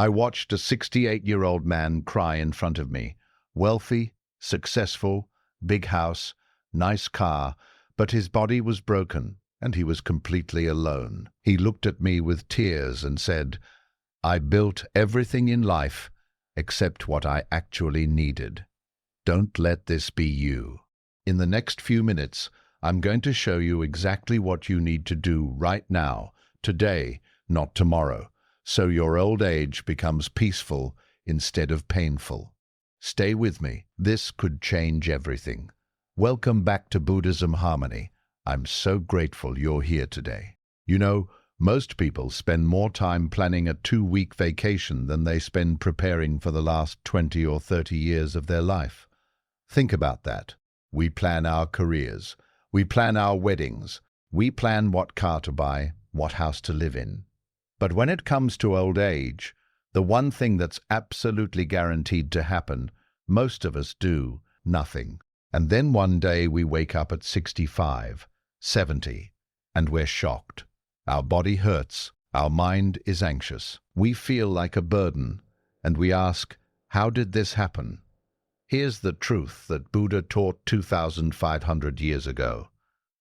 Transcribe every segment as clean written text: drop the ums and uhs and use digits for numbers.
I watched a 68-year-old man cry in front of me. Wealthy, successful, big house, nice car, but his body was broken and he was completely alone. He looked at me with tears and said, "I built everything in life except what I actually needed." Don't let this be you. In the next few minutes, I'm going to show you exactly what you need to do right now, today, not tomorrow, so your old age becomes peaceful instead of painful. Stay with me. This could change everything. Welcome back to Buddhism Harmony. I'm so grateful you're here today. You know, most people spend more time planning a 2-week vacation than they spend preparing for the last 20 or 30 years of their life. Think about that. We plan our careers. We plan our weddings. We plan what car to buy, what house to live in. But when it comes to old age, the one thing that's absolutely guaranteed to happen, most of us do nothing. And then one day we wake up at 65, 70, and we're shocked. Our body hurts. Our mind is anxious. We feel like a burden, and we ask, how did this happen? Here's the truth that Buddha taught 2,500 years ago.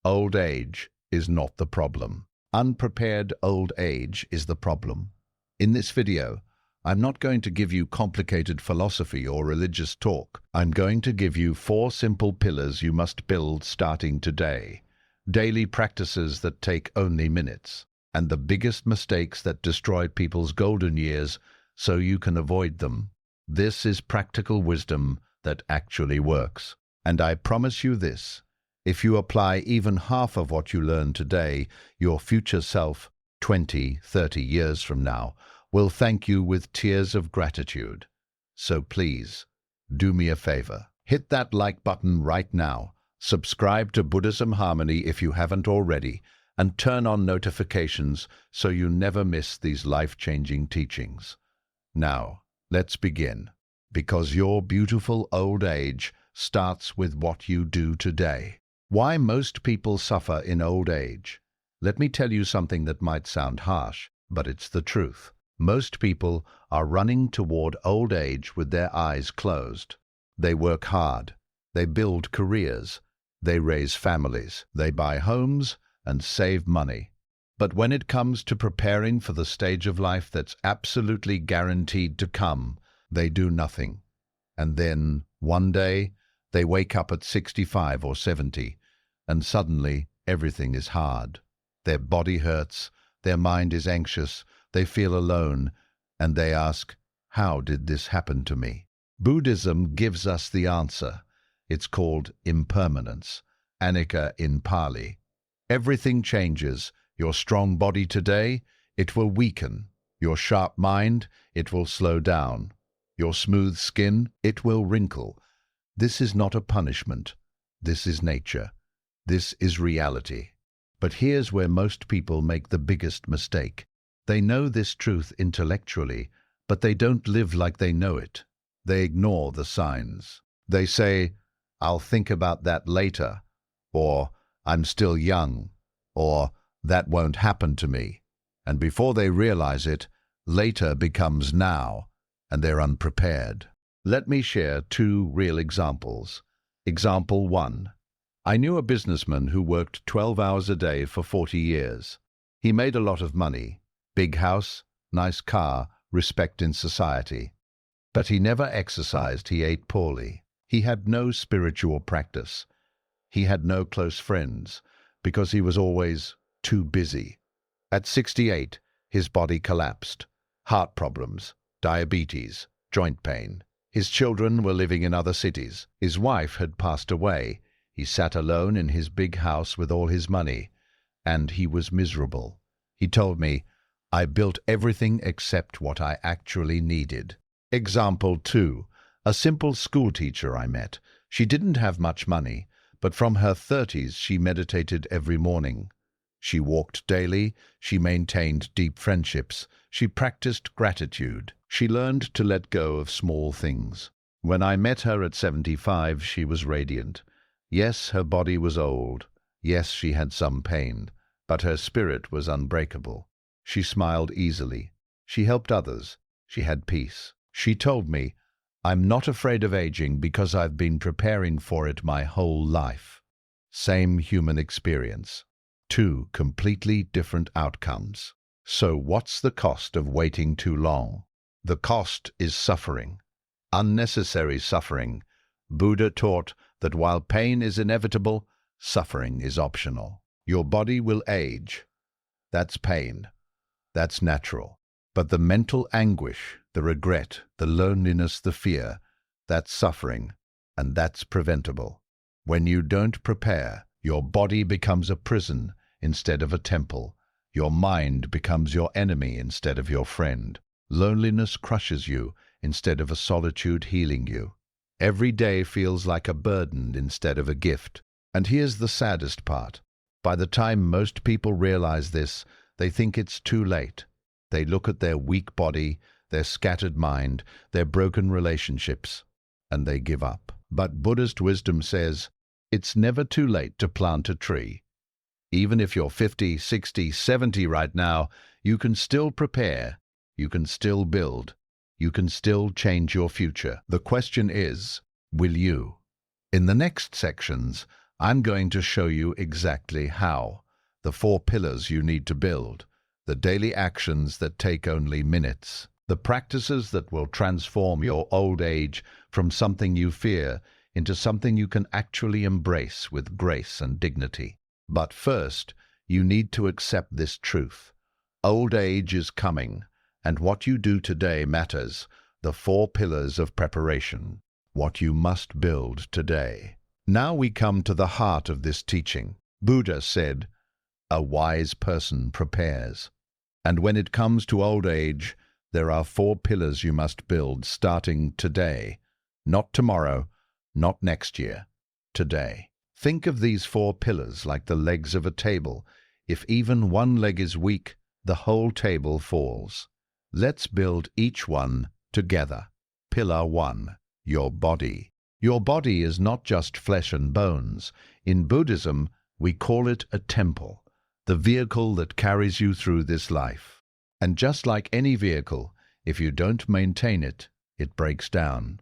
Old age is not the problem. Unprepared old age is the problem. In this video, I'm not going to give you complicated philosophy or religious talk. I'm going to give you 4 simple pillars you must build starting today. Daily practices that take only minutes, and the biggest mistakes that destroy people's golden years so you can avoid them. This is practical wisdom that actually works. And I promise you this, if you apply even half of what you learn today, your future self, 20, 30 years from now, will thank you with tears of gratitude. So please, do me a favor. Hit that like button right now. Subscribe to Buddhism Harmony if you haven't already, and turn on notifications so you never miss these life-changing teachings. Now, let's begin, because your beautiful old age starts with what you do today. Why most people suffer in old age? Let me tell you something that might sound harsh, but it's the truth. Most people are running toward old age with their eyes closed. They work hard. They build careers. They raise families, they buy homes, and save money. But when it comes to preparing for the stage of life that's absolutely guaranteed to come, they do nothing. And then, one day, they wake up at 65 or 70, and suddenly everything is hard. Their body hurts, their mind is anxious, they feel alone, and they ask, how did this happen to me? Buddhism gives us the answer. It's called impermanence, anicca in Pali. Everything changes. Your strong body today, it will weaken. Your sharp mind, it will slow down. Your smooth skin, it will wrinkle. This is not a punishment. This is nature. This is reality. But here's where most people make the biggest mistake. They know this truth intellectually, but they don't live like they know it. They ignore the signs. They say, I'll think about that later, or I'm still young, or that won't happen to me. And before they realize it, later becomes now, and they're unprepared. Let me share 2 real examples. Example 1. I knew a businessman who worked 12 hours a day for 40 years. He made a lot of money, big house, nice car, respect in society. But he never exercised, he ate poorly. He had no spiritual practice. He had no close friends, because he was always too busy. At 68, his body collapsed. Heart problems, diabetes, joint pain. His children were living in other cities. His wife had passed away. He sat alone in his big house with all his money, and he was miserable. He told me, I built everything except what I actually needed. Example 2. A simple school teacher I met. She didn't have much money, but from her 30s she meditated every morning. She walked daily, she maintained deep friendships, she practiced gratitude. She learned to let go of small things. When I met her at 75, she was radiant. Yes, her body was old. Yes, she had some pain, but her spirit was unbreakable. She smiled easily. She helped others. She had peace. She told me, "I'm not afraid of aging because I've been preparing for it my whole life." Same human experience. Two completely different outcomes. So what's the cost of waiting too long? The cost is suffering. Unnecessary suffering. Buddha taught that while pain is inevitable, suffering is optional. Your body will age. That's pain. That's natural. But the mental anguish, the regret, the loneliness, the fear, that's suffering, and that's preventable. When you don't prepare, your body becomes a prison instead of a temple. Your mind becomes your enemy instead of your friend. Loneliness crushes you instead of a solitude healing you. Every day feels like a burden instead of a gift. And here's the saddest part. By the time most people realize this, they think it's too late. They look at their weak body, their scattered mind, their broken relationships, and they give up. But Buddhist wisdom says, it's never too late to plant a tree. Even if you're 50, 60, 70 right now, you can still prepare, you can still build, you can still change your future. The question is, will you? In the next sections, I'm going to show you exactly how. The 4 pillars you need to build. The daily actions that take only minutes. The practices that will transform your old age from something you fear into something you can actually embrace with grace and dignity. But first, you need to accept this truth. Old age is coming, and what you do today matters. The 4 pillars of preparation. What you must build today. Now we come to the heart of this teaching. Buddha said, "A wise person prepares." And when it comes to old age, there are 4 pillars you must build starting today. Not tomorrow, not next year. Today. Think of these 4 pillars like the legs of a table. If even one leg is weak, the whole table falls. Let's build each one together. Pillar 1. Your body. Your body is not just flesh and bones. In Buddhism, we call it a temple, the vehicle that carries you through this life. And just like any vehicle, if you don't maintain it, it breaks down.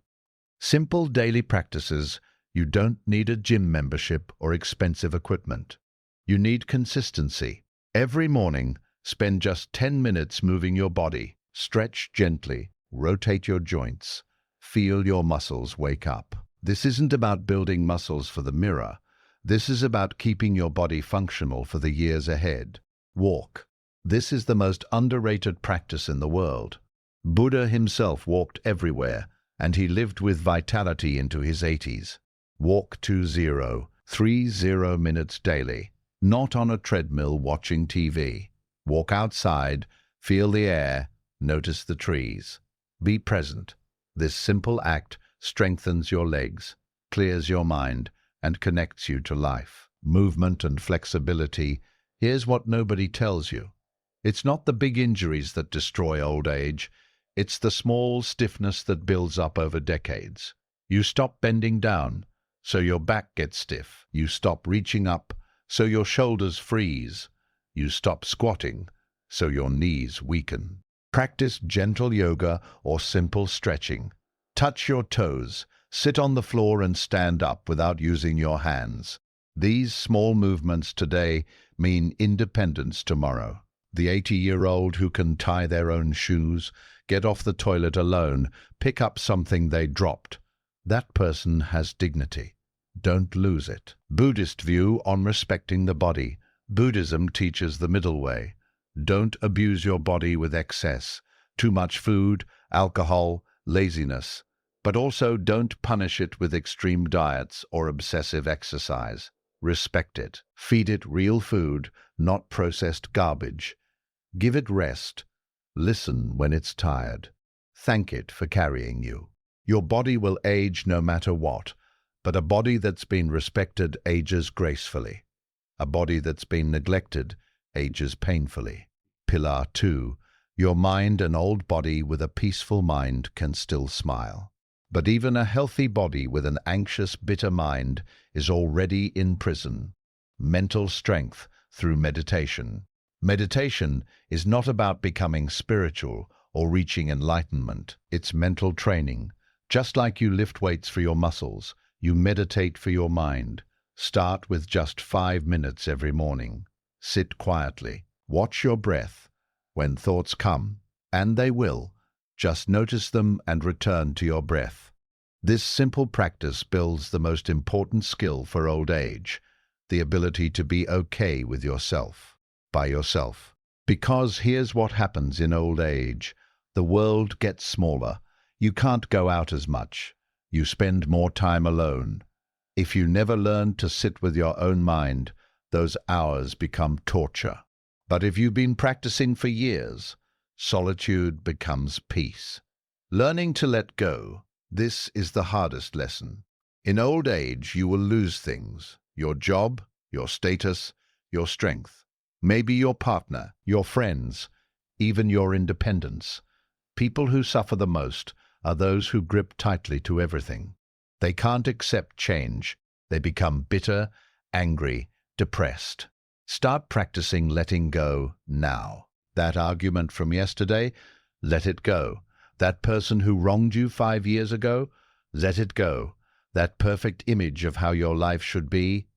Simple daily practices. You don't need a gym membership or expensive equipment. You need consistency. Every morning, spend just 10 minutes moving your body. Stretch gently, rotate your joints, feel your muscles wake up. This isn't about building muscles for the mirror. This is about keeping your body functional for the years ahead. Walk. This is the most underrated practice in the world. Buddha himself walked everywhere, and he lived with vitality into his 80s. Walk 30 minutes daily, not on a treadmill watching TV. Walk outside, feel the air, notice the trees. Be present. This simple act strengthens your legs, clears your mind, and connects you to life. Movement and flexibility. Here's what nobody tells you. It's not the big injuries that destroy old age. It's the small stiffness that builds up over decades. You stop bending down, so your back gets stiff. You stop reaching up, so your shoulders freeze. You stop squatting, so your knees weaken. Practice gentle yoga or simple stretching. Touch your toes. Sit on the floor and stand up without using your hands. These small movements today mean independence tomorrow. The 80-year-old who can tie their own shoes, get off the toilet alone, pick up something they dropped. That person has dignity. Don't lose it. Buddhist view on respecting the body. Buddhism teaches the middle way. Don't abuse your body with excess, too much food, alcohol, laziness. But also don't punish it with extreme diets or obsessive exercise. Respect it. Feed it real food, not processed garbage. Give it rest. Listen when it's tired. Thank it for carrying you. Your body will age no matter what, but a body that's been respected ages gracefully. A body that's been neglected ages painfully. Pillar 2. Your mind. An old body with a peaceful mind can still smile. But even a healthy body with an anxious, bitter mind is already in prison. Mental strength through meditation. Meditation is not about becoming spiritual or reaching enlightenment. It's mental training. Just like you lift weights for your muscles, you meditate for your mind. Start with just 5 minutes every morning. Sit quietly. Watch your breath. When thoughts come, and they will, just notice them and return to your breath. This simple practice builds the most important skill for old age, the ability to be okay with yourself, by yourself. Because here's what happens in old age. The world gets smaller. You can't go out as much. You spend more time alone. If you never learn to sit with your own mind, those hours become torture. But if you've been practicing for years, solitude becomes peace. Learning to let go, this is the hardest lesson. In old age, you will lose things: your job, your status, your strength, maybe your partner, your friends, even your independence. People who suffer the most are those who grip tightly to everything. They can't accept change. They become bitter, angry, depressed. Start practicing letting go now. That argument from yesterday, let it go. That person who wronged you 5 years ago, let it go. That perfect image of how your life should be,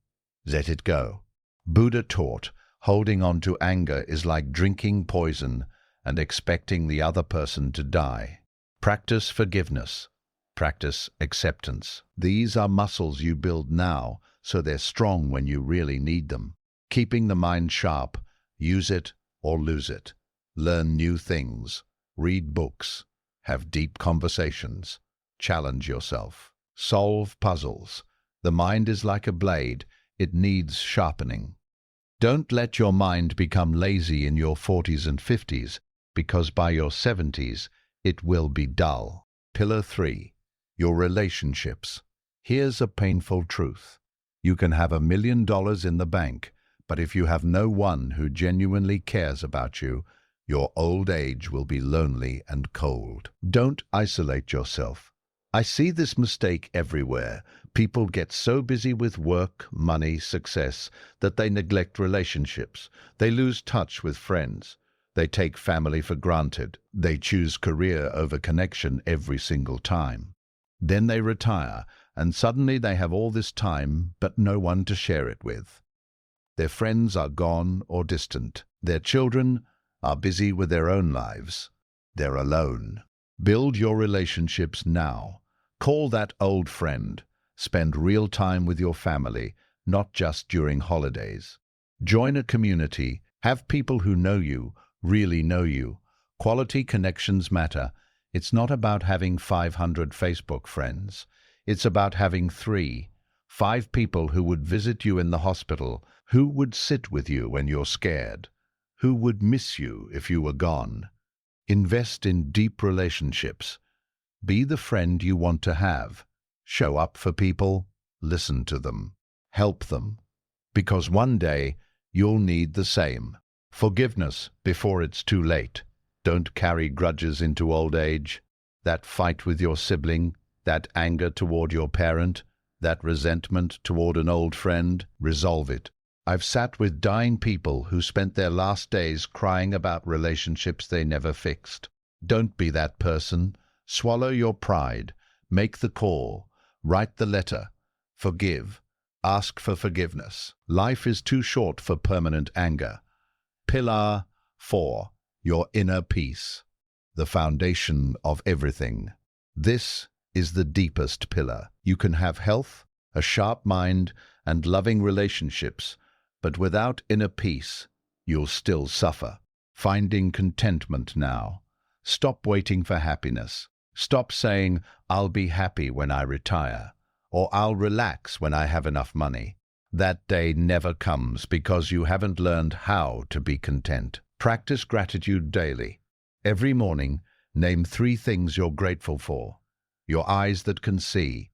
let it go. Buddha taught, holding on to anger is like drinking poison and expecting the other person to die. Practice forgiveness. Practice acceptance. These are muscles you build now, so they're strong when you really need them. Keeping the mind sharp, use it or lose it. Learn new things. Read books. Have deep conversations. Challenge yourself. Solve puzzles. The mind is like a blade. It needs sharpening. Don't let your mind become lazy in your 40s and 50s, because by your 70s, it will be dull. Pillar 3. Your relationships. Here's a painful truth. You can have $1 million in the bank, but if you have no one who genuinely cares about you, your old age will be lonely and cold. Don't isolate yourself. I see this mistake everywhere. People get so busy with work, money, success, that they neglect relationships. They lose touch with friends. They take family for granted. They choose career over connection every single time. Then they retire, and suddenly they have all this time, but no one to share it with. Their friends are gone or distant. Their children are busy with their own lives. They're alone. Build your relationships now. Call that old friend. Spend real time with your family, not just during holidays. Join a community. Have people who know you, really know you. Quality connections matter. It's not about having 500 Facebook friends. It's about having 3, 5 people who would visit you in the hospital, who would sit with you when you're scared, who would miss you if you were gone. Invest in deep relationships. Be the friend you want to have. Show up for people, listen to them, help them, because one day you'll need the same. Forgiveness before it's too late. Don't carry grudges into old age. That fight with your sibling, that anger toward your parent, that resentment toward an old friend, resolve it. I've sat with dying people who spent their last days crying about relationships they never fixed. Don't be that person. Swallow your pride. Make the call. Write the letter. Forgive. Ask for forgiveness. Life is too short for permanent anger. Pillar 4. Your inner peace. The foundation of everything. This is the deepest pillar. You can have health, a sharp mind, and loving relationships, but without inner peace, you'll still suffer. Finding contentment now. Stop waiting for happiness. Stop saying, "I'll be happy when I retire," or "I'll relax when I have enough money." That day never comes because you haven't learned how to be content. Practice gratitude daily. Every morning, name 3 things you're grateful for. Your eyes that can see,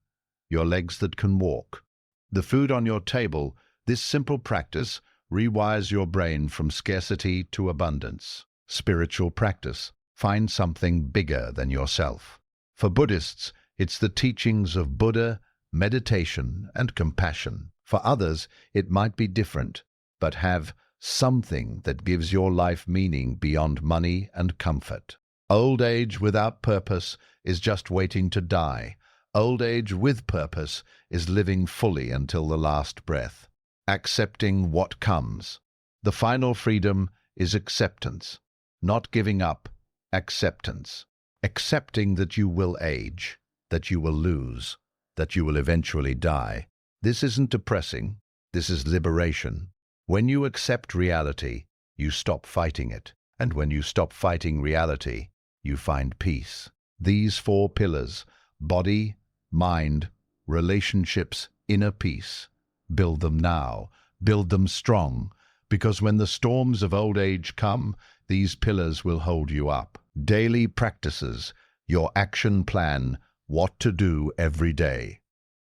your legs that can walk, the food on your table. This simple practice rewires your brain from scarcity to abundance. Spiritual practice. Find something bigger than yourself. For Buddhists, it's the teachings of Buddha, meditation, and compassion. For others, it might be different, but have something that gives your life meaning beyond money and comfort. Old age without purpose is just waiting to die. Old age with purpose is living fully until the last breath, accepting what comes. The final freedom is acceptance, not giving up, acceptance. Accepting that you will age, that you will lose, that you will eventually die. This isn't depressing, this is liberation. When you accept reality, you stop fighting it. And when you stop fighting reality, you find peace. These four pillars, body, mind, relationships, inner peace. Build them now, build them strong, because when the storms of old age come, these pillars will hold you up. Daily practices, your action plan, what to do every day.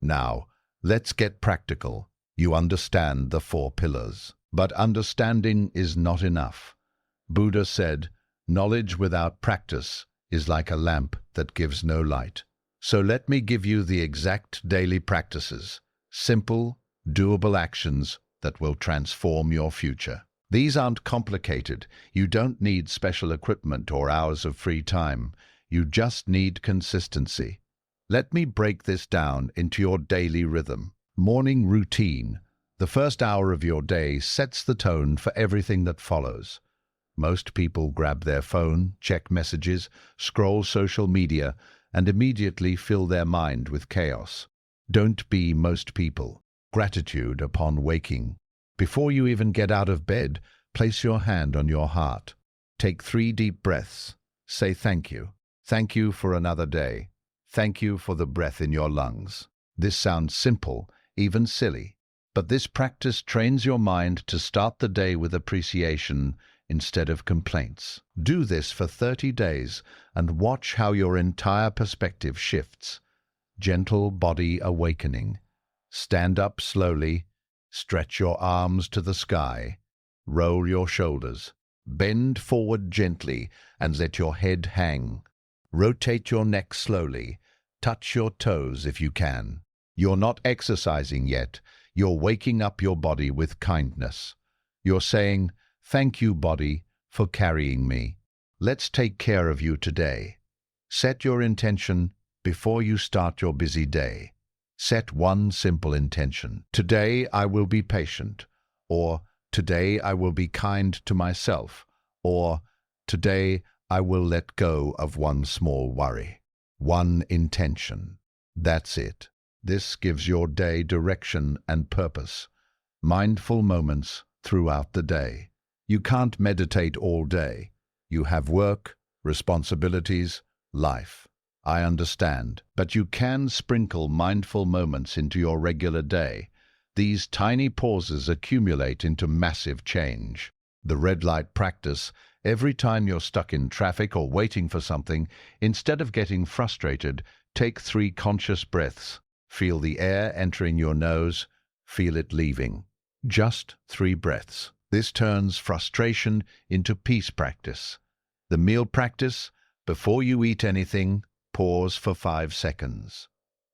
Now, let's get practical. You understand the four pillars. But understanding is not enough. Buddha said, knowledge without practice is like a lamp that gives no light. So let me give you the exact daily practices, simple, doable actions that will transform your future. These aren't complicated. You don't need special equipment or hours of free time. You just need consistency. Let me break this down into your daily rhythm. Morning routine. The first hour of your day sets the tone for everything that follows. Most people grab their phone, check messages, scroll social media, and immediately fill their mind with chaos. Don't be most people. Gratitude upon waking. Before you even get out of bed, place your hand on your heart. Take 3 deep breaths. Say thank you. Thank you for another day. Thank you for the breath in your lungs. This sounds simple, even silly, but this practice trains your mind to start the day with appreciation instead of complaints. Do this for 30 days and watch how your entire perspective shifts. Gentle body awakening. Stand up slowly. Stretch your arms to the sky. Roll your shoulders. Bend forward gently and let your head hang. Rotate your neck slowly. Touch your toes if you can. You're not exercising yet. You're waking up your body with kindness. You're saying, "Thank you, body, for carrying me. Let's take care of you today." Set your intention before you start your busy day. Set one simple intention. Today I will be patient. Or today I will be kind to myself. Or today I will let go of one small worry. One intention. That's it. This gives your day direction and purpose. Mindful moments throughout the day. You can't meditate all day. You have work, responsibilities, life. I understand, but you can sprinkle mindful moments into your regular day. These tiny pauses accumulate into massive change. The red light practice. Every time you're stuck in traffic or waiting for something, instead of getting frustrated, take 3 conscious breaths. Feel the air entering your nose, feel it leaving. Just 3 breaths. This turns frustration into peace practice. The meal practice. Before you eat anything, pause for 5 seconds.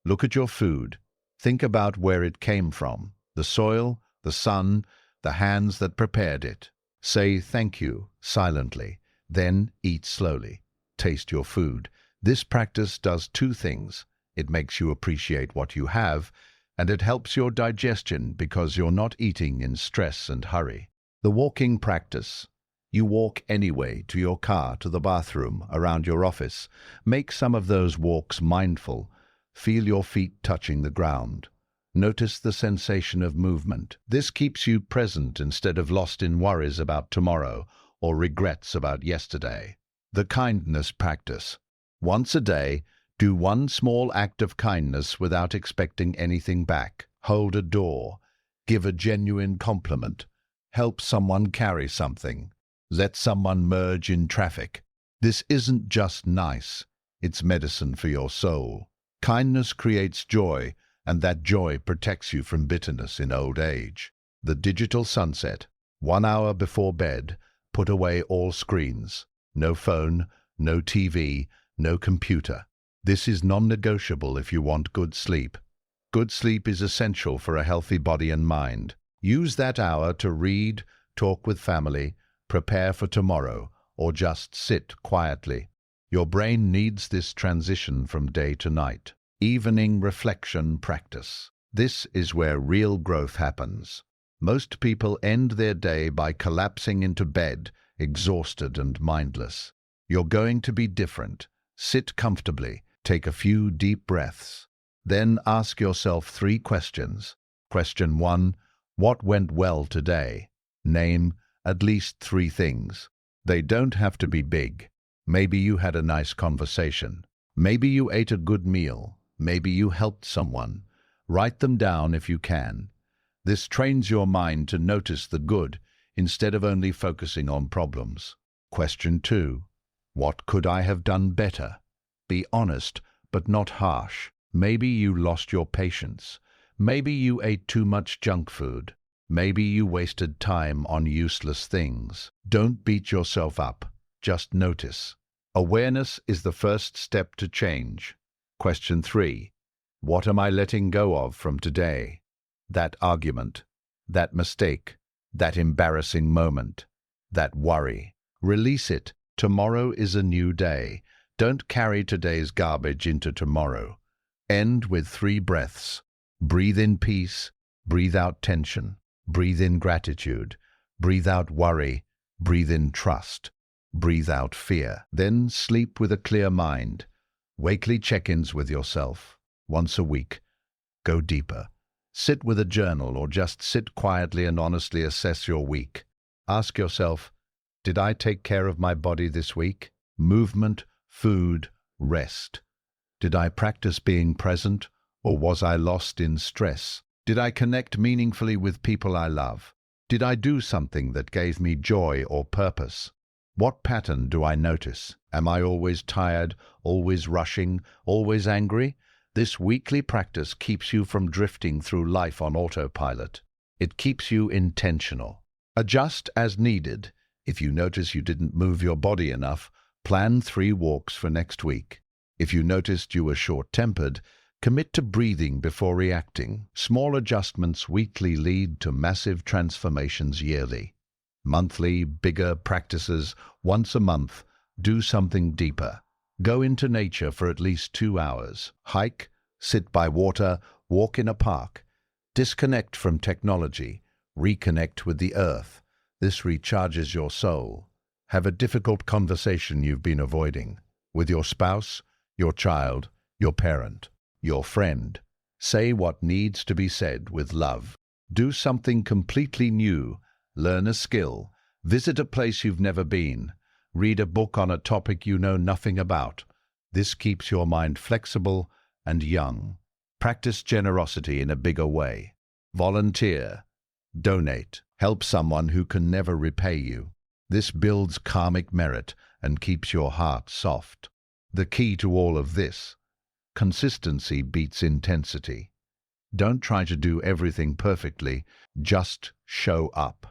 Look at your food. Think about where it came from. The soil, the sun, the hands that prepared it. Say thank you silently, then eat slowly. Taste your food. This practice does 2 things. It makes you appreciate what you have, and it helps your digestion because you're not eating in stress and hurry. The walking practice. You walk anyway, to your car, to the bathroom, around your office. Make some of those walks mindful. Feel your feet touching the ground. Notice the sensation of movement. This keeps you present instead of lost in worries about tomorrow or regrets about yesterday. The kindness practice. Once a day, do one small act of kindness without expecting anything back. Hold a door. Give a genuine compliment. Help someone carry something. Let someone merge in traffic. This isn't just nice. It's medicine for your soul. Kindness creates joy, and that joy protects you from bitterness in old age. The digital sunset. 1 hour before bed, put away all screens. No phone, no TV, no computer. This is non-negotiable if you want good sleep. Good sleep is essential for a healthy body and mind. Use that hour to read, talk with family, prepare for tomorrow, or just sit quietly. Your brain needs this transition from day to night. Evening reflection practice. This is where real growth happens. Most people end their day by collapsing into bed, exhausted and mindless. You're going to be different. Sit comfortably, take a few deep breaths. Then ask yourself 3 questions. Question 1, what went well today? Name at least 3 things. They don't have to be big. Maybe you had a nice conversation. Maybe you ate a good meal. Maybe you helped someone. Write them down if you can. This trains your mind to notice the good instead of only focusing on problems. Question 2. What could I have done better? Be honest, but not harsh. Maybe you lost your patience. Maybe you ate too much junk food. Maybe you wasted time on useless things. Don't beat yourself up. Just notice. Awareness is the first step to change. Question 3. What am I letting go of from today? That argument, that mistake, that embarrassing moment, that worry. Release it. Tomorrow is a new day. Don't carry today's garbage into tomorrow. End with 3 breaths. Breathe in peace, breathe out tension, breathe in gratitude, breathe out worry, breathe in trust, breathe out fear. Then sleep with a clear mind. Weekly check-ins with yourself. Once a week. Go deeper. Sit with a journal or just sit quietly and honestly assess your week. Ask yourself, did I take care of my body this week? Movement, food, rest. Did I practice being present, or was I lost in stress? Did I connect meaningfully with people I love? Did I do something that gave me joy or purpose? What pattern do I notice? Am I always tired, always rushing, always angry? This weekly practice keeps you from drifting through life on autopilot. It keeps you intentional. Adjust as needed. If you notice you didn't move your body enough, plan 3 walks for next week. If you noticed you were short-tempered, commit to breathing before reacting. Small adjustments weekly lead to massive transformations yearly. Monthly, bigger practices. Once a month, do something deeper. Go into nature for at least 2 hours. Hike, sit by water, walk in a park. Disconnect from technology. Reconnect with the earth. This recharges your soul. Have a difficult conversation you've been avoiding. With your spouse, your child, your parent, your friend. Say what needs to be said with love. Do something completely new. Learn a skill. Visit a place you've never been. Read a book on a topic you know nothing about. This keeps your mind flexible and young. Practice generosity in a bigger way. Volunteer. Donate. Help someone who can never repay you. This builds karmic merit and keeps your heart soft. The key to all of this: consistency beats intensity. Don't try to do everything perfectly, just show up.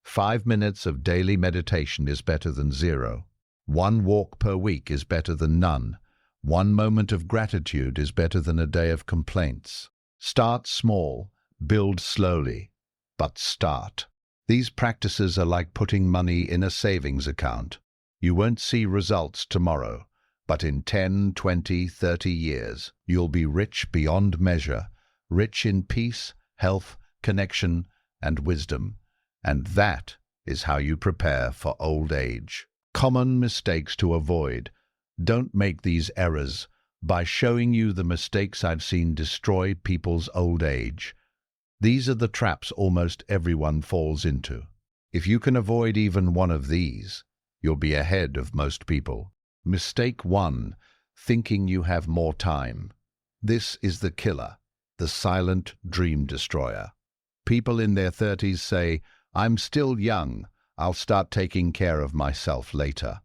5 minutes of daily meditation is better than 0. 1 walk per week is better than none. 1 moment of gratitude is better than a day of complaints. Start small, build slowly, but start. These practices are like putting money in a savings account. You won't see results tomorrow, but in 10, 20, 30 years, you'll be rich beyond measure, rich in peace, health, connection, and wisdom. And that is how you prepare for old age. Common mistakes to avoid. Don't make these errors. By showing you the mistakes I've seen destroy people's old age. These are the traps almost everyone falls into. If you can avoid even one of these, you'll be ahead of most people. Mistake 1, thinking you have more time. This is the killer, the silent dream destroyer. People in their 30s say, I'm still young, I'll start taking care of myself later.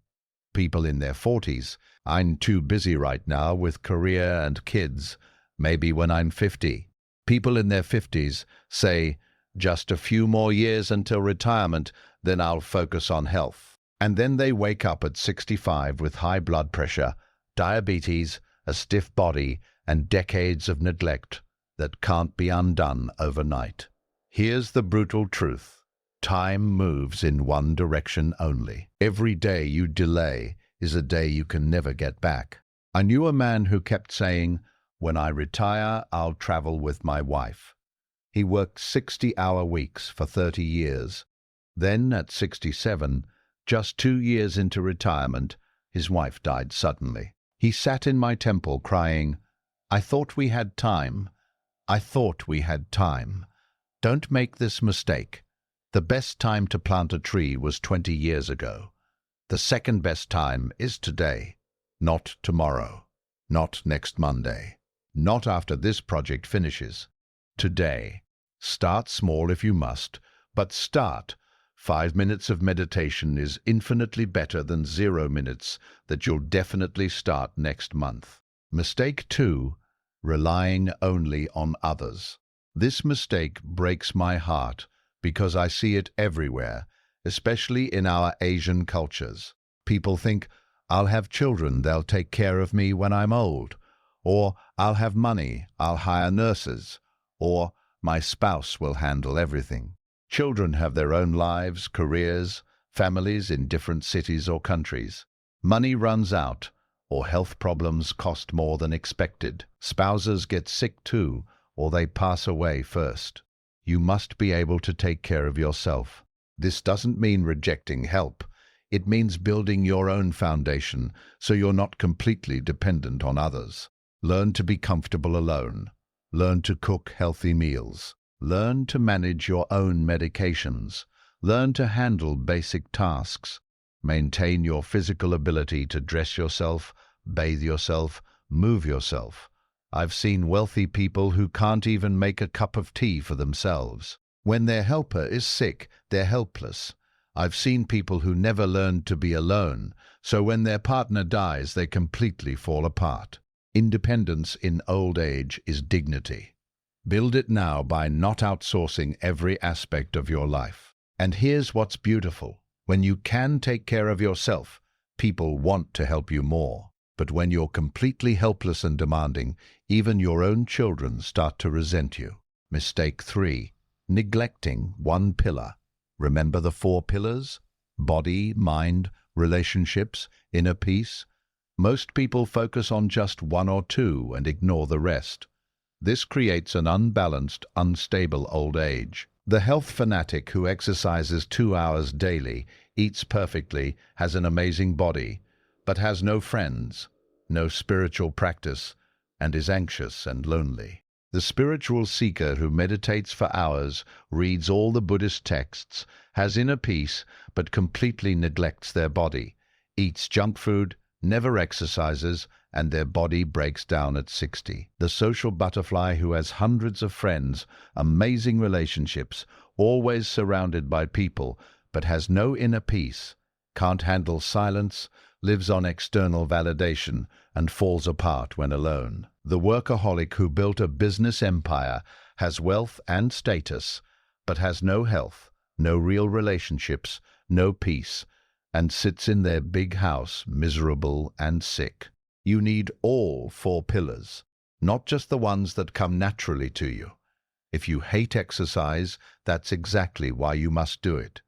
People in their 40s, I'm too busy right now with career and kids, maybe when I'm 50. People in their 50s say, just a few more years until retirement, then I'll focus on health. And then they wake up at 65 with high blood pressure, diabetes, a stiff body, and decades of neglect that can't be undone overnight. Here's the brutal truth. Time moves in one direction only. Every day you delay is a day you can never get back. I knew a man who kept saying, "When I retire, I'll travel with my wife." He worked 60-hour weeks for 30 years. Then, at 67, just 2 years into retirement, his wife died suddenly. He sat in my temple crying, "I thought we had time. I thought we had time." Don't make this mistake. The best time to plant a tree was 20 years ago. The second best time is today, not tomorrow, not next Monday, not after this project finishes. Today. Start small if you must, but start. 5 minutes of meditation is infinitely better than 0 minutes that you'll definitely start next month. Mistake 2, relying only on others. This mistake breaks my heart because I see it everywhere, especially in our Asian cultures. People think, "I'll have children, they'll take care of me when I'm old," or "I'll have money, I'll hire nurses," or "My spouse will handle everything." Children have their own lives, careers, families in different cities or countries. Money runs out, or health problems cost more than expected. Spouses get sick too, or they pass away first. You must be able to take care of yourself. This doesn't mean rejecting help. It means building your own foundation so you're not completely dependent on others. Learn to be comfortable alone. Learn to cook healthy meals. Learn to manage your own medications. Learn to handle basic tasks. Maintain your physical ability to dress yourself, bathe yourself, move yourself. I've seen wealthy people who can't even make a cup of tea for themselves. When their helper is sick, they're helpless. I've seen people who never learned to be alone, so when their partner dies, they completely fall apart. Independence in old age is dignity. Build it now by not outsourcing every aspect of your life. And here's what's beautiful. When you can take care of yourself, people want to help you more. But when you're completely helpless and demanding, even your own children start to resent you. Mistake 3. Neglecting one pillar. Remember the 4 pillars? Body, mind, relationships, inner peace. Most people focus on just 1 or 2 and ignore the rest. This creates an unbalanced, unstable old age. The health fanatic who exercises 2 hours daily, eats perfectly, has an amazing body, but has no friends, no spiritual practice, and is anxious and lonely. The spiritual seeker who meditates for hours, reads all the Buddhist texts, has inner peace, but completely neglects their body, eats junk food, never exercises, and their body breaks down at 60. The social butterfly who has hundreds of friends, amazing relationships, always surrounded by people, but has no inner peace, can't handle silence, lives on external validation, and falls apart when alone. The workaholic who built a business empire, has wealth and status, but has no health, no real relationships, no peace, and sits in their big house miserable and sick. You need all 4 pillars, not just the ones that come naturally to you. If you hate exercise, that's exactly why you must do it.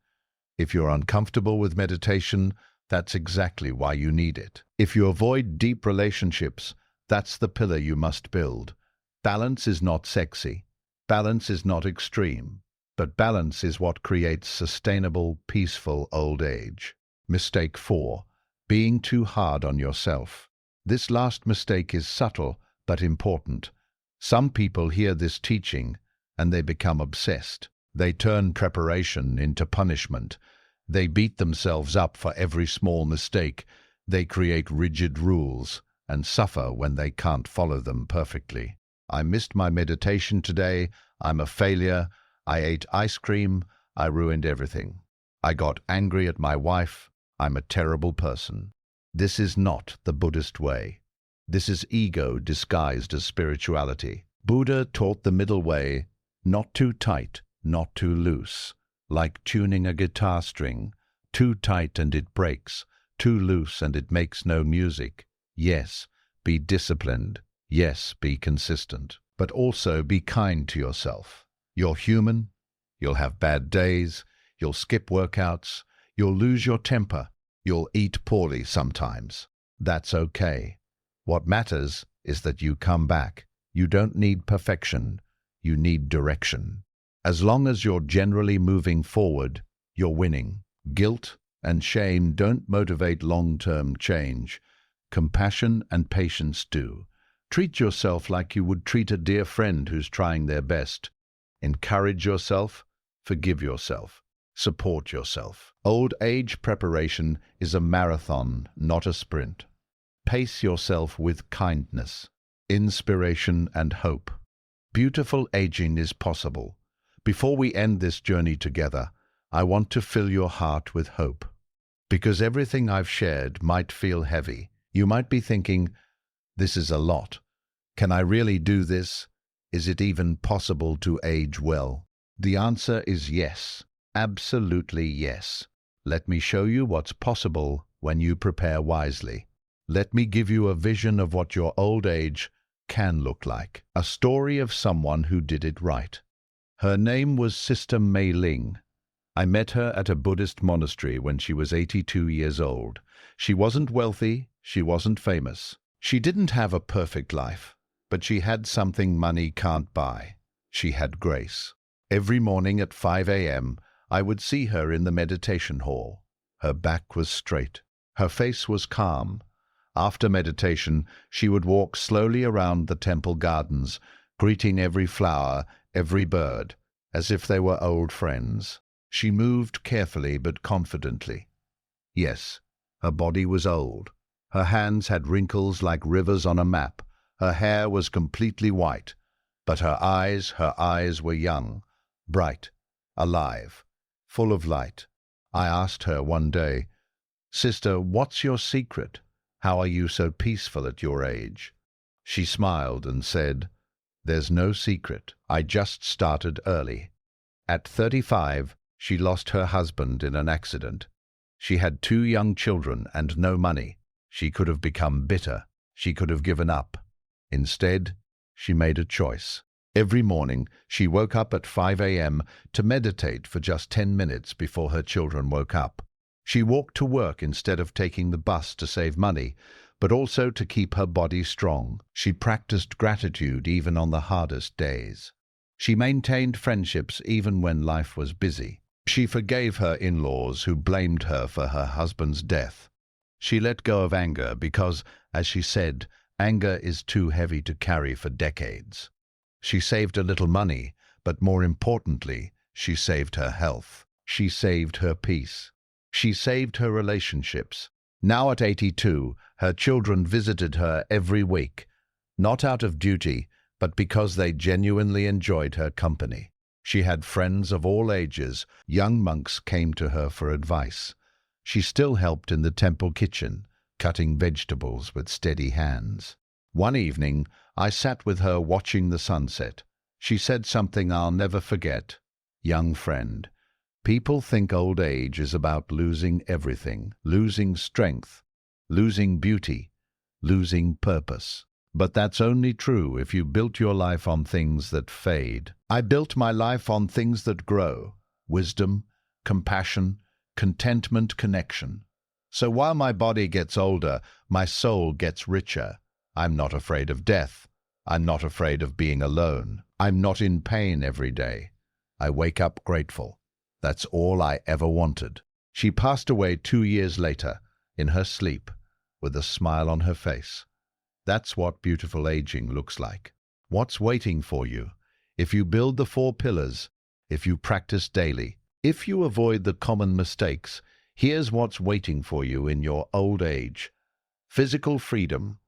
If you're uncomfortable with meditation, that's exactly why you need it. If you avoid deep relationships, that's the pillar you must build. Balance is not sexy. Balance is not extreme. But balance is what creates sustainable, peaceful old age. Mistake 4. Being too hard on yourself. This last mistake is subtle but important. Some people hear this teaching and they become obsessed. They turn preparation into punishment. They beat themselves up for every small mistake. They create rigid rules and suffer when they can't follow them perfectly. I missed my meditation today. I'm a failure. I ate ice cream. I ruined everything. I got angry at my wife. I'm a terrible person. This is not the Buddhist way. This is ego disguised as spirituality. Buddha taught the middle way, not too tight, not too loose. Like tuning a guitar string, too tight and it breaks, too loose and it makes no music. Yes, be disciplined. Yes, be consistent. But also be kind to yourself. You're human. You'll have bad days. You'll skip workouts. You'll lose your temper. You'll eat poorly sometimes. That's okay. What matters is that you come back. You don't need perfection. You need direction. As long as you're generally moving forward, you're winning. Guilt and shame don't motivate long-term change. Compassion and patience do. Treat yourself like you would treat a dear friend who's trying their best. Encourage yourself, forgive yourself, support yourself. Old age preparation is a marathon, not a sprint. Pace yourself with kindness, inspiration, and hope. Beautiful aging is possible. Before we end this journey together, I want to fill your heart with hope. Because everything I've shared might feel heavy. You might be thinking, this is a lot. Can I really do this? Is it even possible to age well? The answer is yes. Absolutely yes. Let me show you what's possible when you prepare wisely. Let me give you a vision of what your old age can look like. A story of someone who did it right. Her name was Sister Mei Ling. I met her at a Buddhist monastery when she was 82 years old. She wasn't wealthy, she wasn't famous. She didn't have a perfect life, but she had something money can't buy. She had grace. Every morning at 5 a.m., I would see her in the meditation hall. Her back was straight. Her face was calm. After meditation, she would walk slowly around the temple gardens, greeting every flower, every bird, as if they were old friends. She moved carefully but confidently. Yes, her body was old. Her hands had wrinkles like rivers on a map. Her hair was completely white. But her eyes were young, bright, alive, full of light. I asked her one day, "Sister, what's your secret? How are you so peaceful at your age?" She smiled and said, "There's no secret. I just started early." At 35, she lost her husband in an accident. She had 2 young children and no money. She could have become bitter. She could have given up. Instead, she made a choice. Every morning, she woke up at 5 a.m. to meditate for just 10 minutes before her children woke up. She walked to work instead of taking the bus to save money, but also to keep her body strong. She practiced gratitude even on the hardest days. She maintained friendships even when life was busy. She forgave her in-laws who blamed her for her husband's death. She let go of anger because, as she said, anger is too heavy to carry for decades. She saved a little money, but more importantly, she saved her health. She saved her peace. She saved her relationships. Now at 82, her children visited her every week, not out of duty, but because they genuinely enjoyed her company. She had friends of all ages. Young monks came to her for advice. She still helped in the temple kitchen, cutting vegetables with steady hands. One evening, I sat with her watching the sunset. She said something I'll never forget. "Young friend, people think old age is about losing everything, losing strength, losing beauty, losing purpose. But that's only true if you built your life on things that fade. I built my life on things that grow: wisdom, compassion, contentment, connection. So while my body gets older, my soul gets richer. I'm not afraid of death. I'm not afraid of being alone. I'm not in pain every day. I wake up grateful. That's all I ever wanted." She passed away 2 years later, in her sleep, with a smile on her face. That's what beautiful aging looks like. What's waiting for you? If you build the 4 pillars, if you practice daily, if you avoid the common mistakes, here's what's waiting for you in your old age. Physical freedom.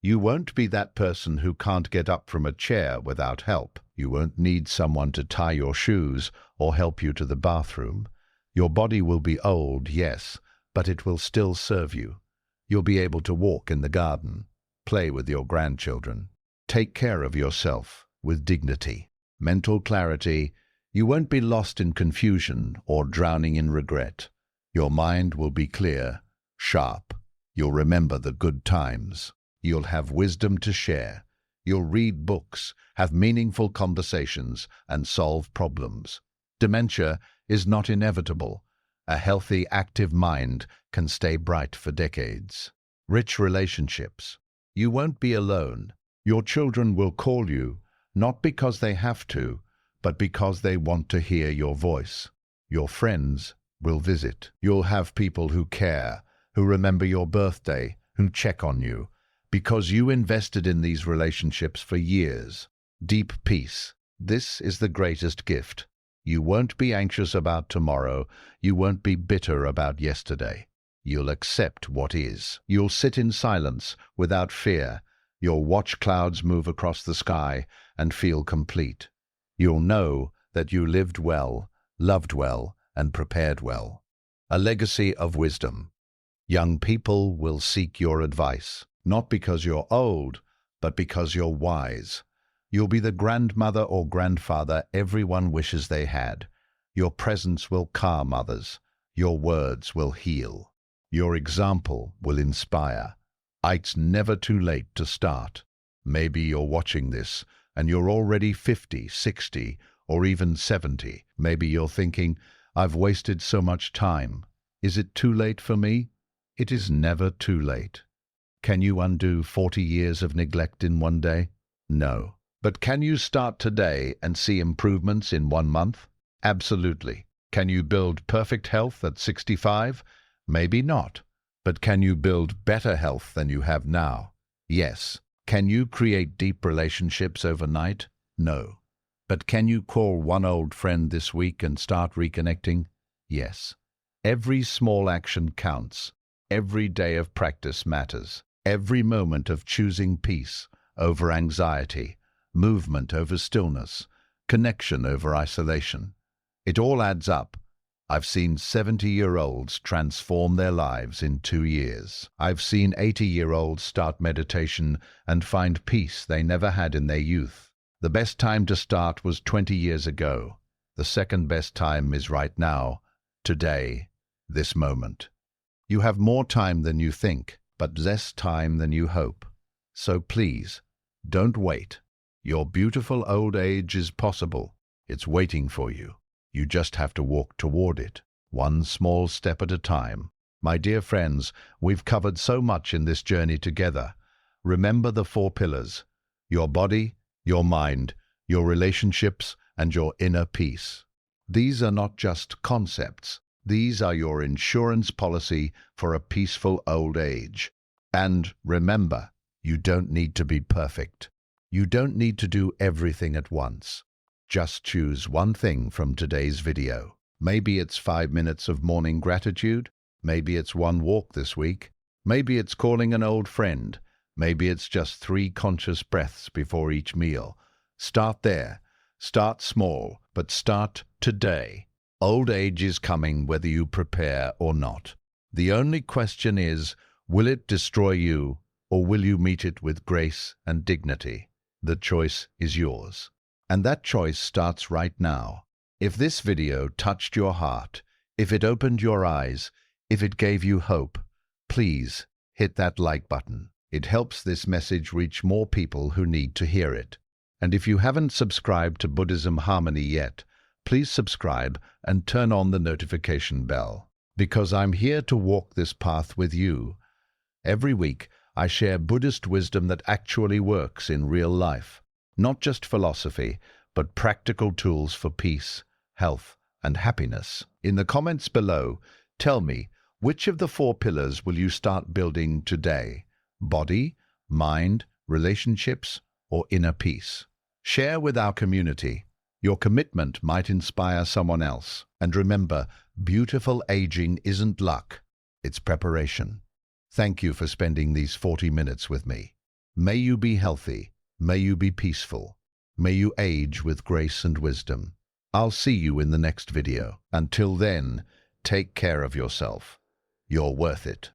You won't be that person who can't get up from a chair without help. You won't need someone to tie your shoes or help you to the bathroom. Your body will be old, yes, but it will still serve you. You'll be able to walk in the garden, play with your grandchildren, take care of yourself with dignity. Mental clarity. You won't be lost in confusion or drowning in regret. Your mind will be clear, sharp. You'll remember the good times. You'll have wisdom to share. You'll read books, have meaningful conversations, and solve problems. Dementia is not inevitable, A healthy, active mind can stay bright for decades. Rich relationships. You won't be alone. Your children will call you, not because they have to, but because they want to hear your voice. Your friends will visit. You'll have people who care, who remember your birthday, who check on you, because you invested in these relationships for years. Deep peace. This is the greatest gift. You won't be anxious about tomorrow. You won't be bitter about yesterday. You'll accept what is. You'll sit in silence, without fear. You'll watch clouds move across the sky and feel complete. You'll know that you lived well, loved well, and prepared well. A legacy of wisdom. Young people will seek your advice, not because you're old, but because you're wise. You'll be the grandmother or grandfather everyone wishes they had. Your presence will calm others. Your words will heal. Your example will inspire. It's never too late to start. Maybe you're watching this and you're already 50, 60, or even 70. Maybe you're thinking, I've wasted so much time. Is it too late for me? It is never too late. Can you undo 40 years of neglect in one day? No. But can you start today and see improvements in 1 month? Absolutely. Can you build perfect health at 65? Maybe not. But can you build better health than you have now? Yes. Can you create deep relationships overnight? No. But can you call one old friend this week and start reconnecting? Yes. Every small action counts. Every day of practice matters. Every moment of choosing peace over anxiety, movement over stillness, connection over isolation. It all adds up. I've seen 70-year-olds transform their lives in 2 years. I've seen 80-year-olds start meditation and find peace they never had in their youth. The best time to start was 20 years ago. The second best time is right now, today, this moment. You have more time than you think, but less time than you hope. So please, don't wait. Your beautiful old age is possible. It's waiting for you. You just have to walk toward it, one small step at a time. My dear friends, we've covered so much in this journey together. Remember the 4 pillars: your body, your mind, your relationships, and your inner peace. These are not just concepts. These are your insurance policy for a peaceful old age. And remember, you don't need to be perfect. You don't need to do everything at once. Just choose one thing from today's video. Maybe it's 5 minutes of morning gratitude. Maybe it's one walk this week. Maybe it's calling an old friend. Maybe it's just 3 conscious breaths before each meal. Start there. Start small, but start today. Old age is coming whether you prepare or not. The only question is, will it destroy you, or will you meet it with grace and dignity? The choice is yours. And that choice starts right now. If this video touched your heart, if it opened your eyes, if it gave you hope, please hit that like button. It helps this message reach more people who need to hear it. And if you haven't subscribed to Buddhism Harmony yet, please subscribe and turn on the notification bell, because I'm here to walk this path with you. Every week, I share Buddhist wisdom that actually works in real life. Not just philosophy, but practical tools for peace, health, and happiness. In the comments below, tell me, which of the 4 pillars will you start building today? Body, mind, relationships, or inner peace? Share with our community. Your commitment might inspire someone else. And remember, beautiful aging isn't luck, it's preparation. Thank you for spending these 40 minutes with me. May you be healthy. May you be peaceful. May you age with grace and wisdom. I'll see you in the next video. Until then, take care of yourself. You're worth it.